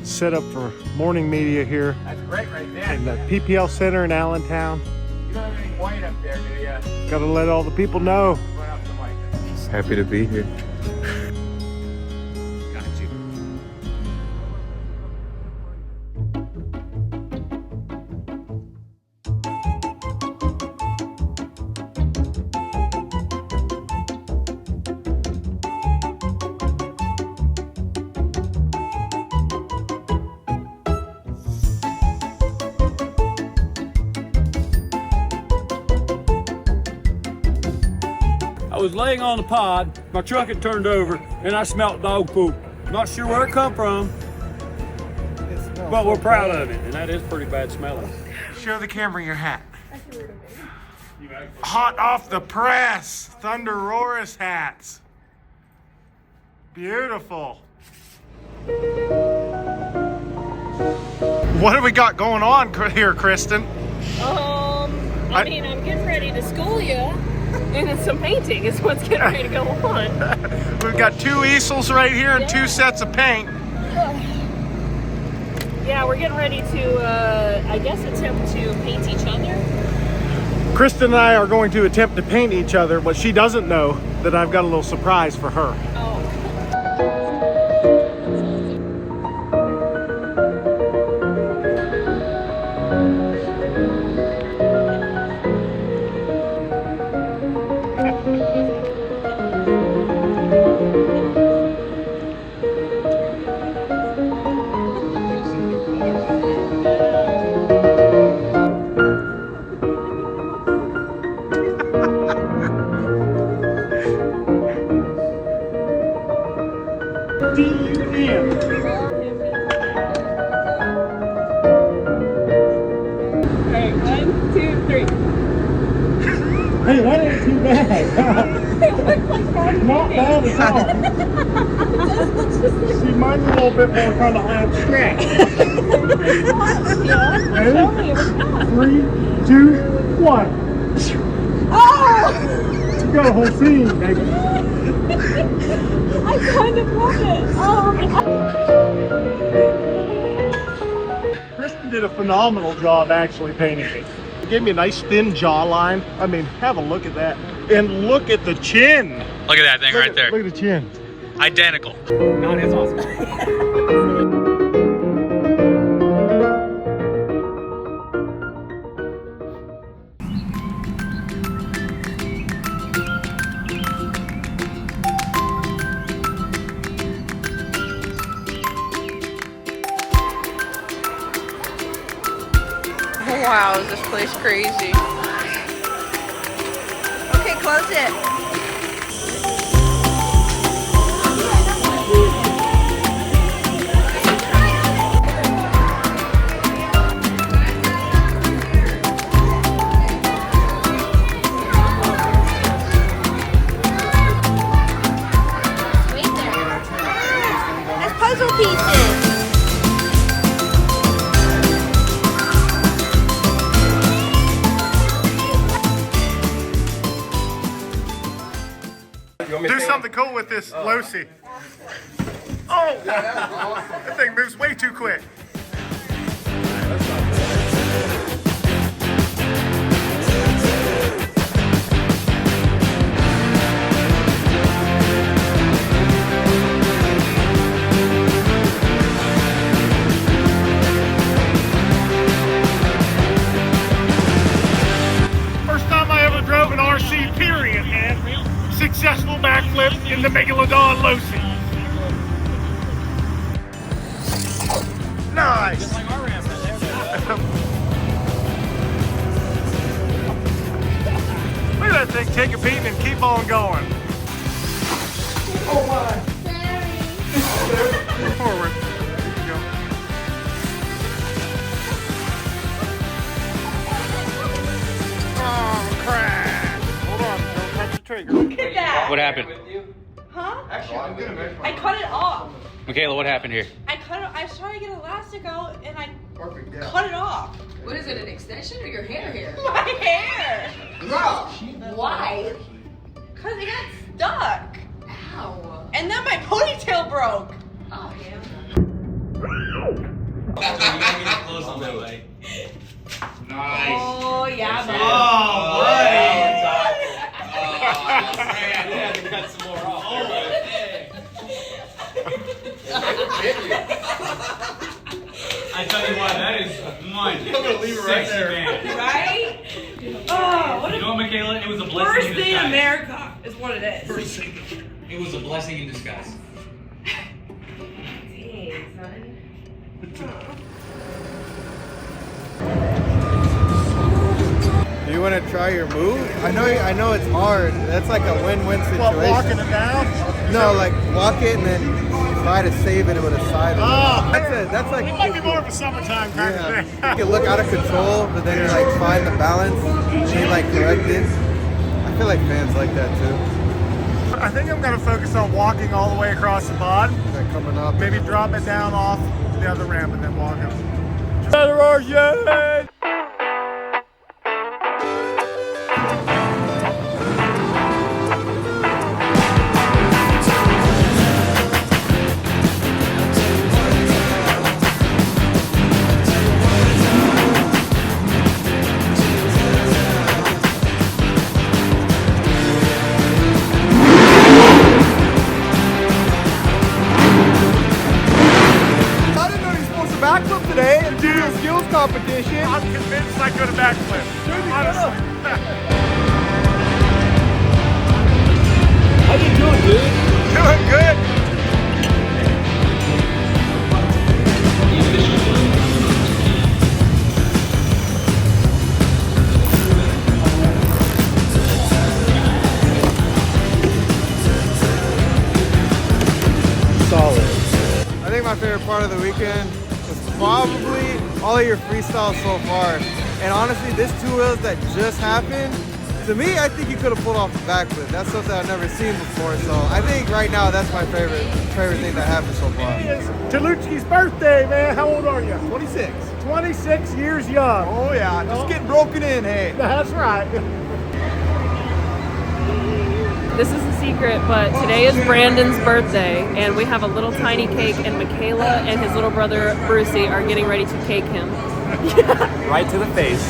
set up for morning media here. That's great right there. In the PPL Center in Allentown. You don't have any white up there, do you? Gotta let all the people know. Run up the mic. Happy to be here. Got you. I was laying on the pod, my truck had turned over, and I smelled dog poop. Not sure where it come from, but we're proud of it, and that is pretty bad smelling. Show the camera your hat. Hot off the press, Thunder Roarus hats. Beautiful. What do we got going on here, Kristen? I mean, I'm getting ready to school you, and it's some painting is what's getting ready to go on. We've got 2 easels right here and 2 sets of paint. Yeah, we're getting ready to, I guess, attempt to paint each other. Kristen and I are going to attempt to paint each other, but she doesn't know that I've got a little surprise for her. Oh. Alright, 1, 2, 3. Hey, that ain't too bad. It looks like bad. Not bad at all. See, mine's a little bit more kind of abstract. Yeah, Ready? show me what's not. 3, 2, 1. Oh! You got a whole scene, baby. I kind of love it. Kristen did a phenomenal job actually painting me. It gave me a nice thin jawline. I mean, have a look at that. And look at the chin. Look at that thing right there. Look at the chin. Identical. Not as awesome. Wow, is this place crazy? Okay, close it. Wait there. There's puzzle pieces. Do something cool with this Losi. Oh! That thing moves way too quick. First time I ever drove an RC, period, man. Successful backflip in the Megalodon Losi. Nice. Look at that thing take a beat and keep on going. Oh my. Forward. There you go. Oh, crap. Hold on. Don't touch the trigger. Look at that. What happened? Huh? Actually, I'm gonna measure. I cut it off. Mikayla, what happened here? I was trying to get elastic out and I Perfect. Yeah. cut it off. What is it, an extension or your hair? My hair. Why? Cause it got stuck. Ow. And then my ponytail broke. Oh, yeah. Oh, yeah, buddy. I tell you what, that is one. I'm gonna leave it right there. Man. Right? Oh, what You a know what, Mikayla? It was a blessing first in day in disguise. America is what it is. It was a blessing in disguise. Dang, son. Do you want to try your move? I know it's hard. That's like a win-win situation. What, walking it down? No, like walk it and then try to save it with a side. Oh, That's like it might be more of a summertime kind of yeah. thing. You can look out of control, but then you like find the balance and you like correct it. I feel like fans like that too. I think I'm going to focus on walking all the way across the pod. Like coming up. Maybe drop it down off the other ramp and then walk it. Better RC! I didn't know you were supposed to backflip today and do a skills competition. I'm convinced I could have backflip. Honestly. How you doing, dude? Doing good. Solid. I think my favorite part of the weekend was probably all of your freestyles so far. And honestly, this two wheels that just happened, to me, I think you could have pulled off the backflip. That's something I've never seen before. So I think right now that's my favorite thing that happened so far. It's Taluchki's birthday, man. How old are you? 26. 26 years young. Oh yeah, just getting broken in, hey. That's right. This is a secret, but today is Brandon's birthday, and we have a little tiny cake, and Mikayla and his little brother Brucey are getting ready to cake him. Right to the face.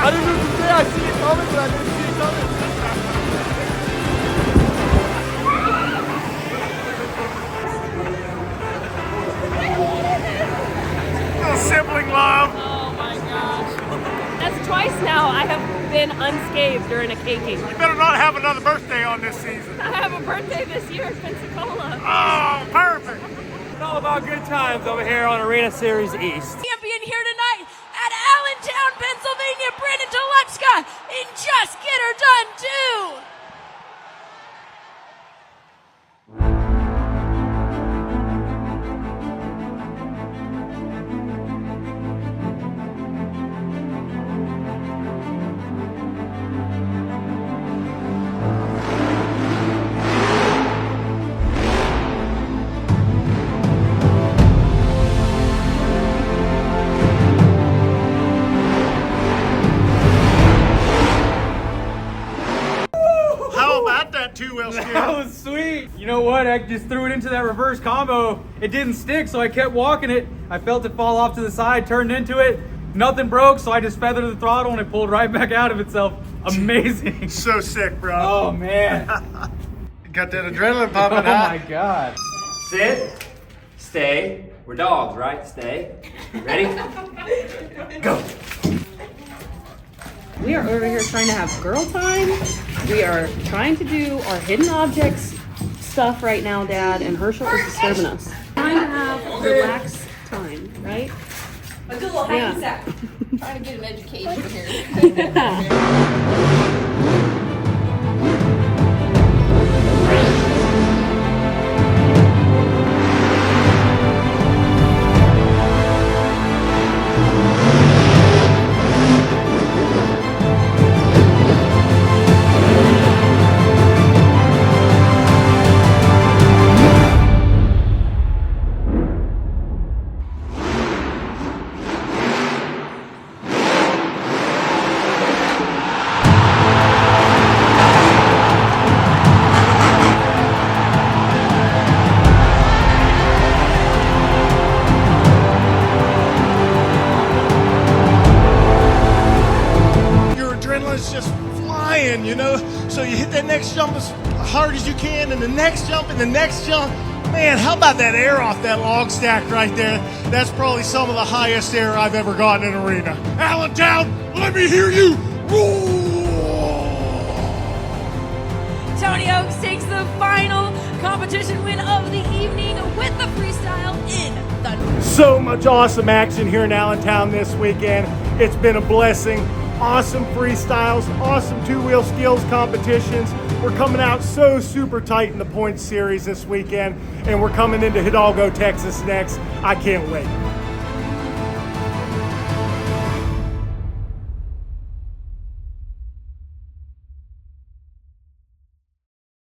I didn't even say I see it coming, but I didn't see it coming. Little sibling love. Oh my gosh. That's twice now I have been unscathed during a caking. You better not have another birthday on this season. I have a birthday this year in Pensacola. Oh, perfect. It's all about good times over here on Arena Series East. Champion here tonight at Allentown, Pennsylvania, Brandon Telechka, and Just Get Her Done 2. How about that two-wheel That steer? was sweet. You know what? I just threw it into that reverse combo. It didn't stick, so I kept walking it. I felt it fall off to the side, turned into it. Nothing broke, so I just feathered the throttle and it pulled right back out of itself. Amazing. So sick, bro. Oh man. Got that adrenaline pumping, Oh huh? my god. Sit, stay. We're dogs, right? Stay. Ready? Go. We are over here trying to have girl time. We are trying to do our hidden objects stuff right now, Dad, and Herschel is disturbing us. Trying to have relaxed time, right? A good little Yeah. hacky sack. Trying to get an education here. next jump as hard as you can, and the next jump, and the next jump. Man, how about that air off that log stack right there? That's probably some of the highest air I've ever gotten in an arena. Allentown, let me hear you roar! Tony Oaks takes the final competition win of the evening with the freestyle in the... So much awesome action here in Allentown this weekend. It's been a blessing. Awesome freestyles, awesome two-wheel skills competitions. We're coming out so super tight in the points series this weekend, and we're coming into Hidalgo, Texas next. I can't wait.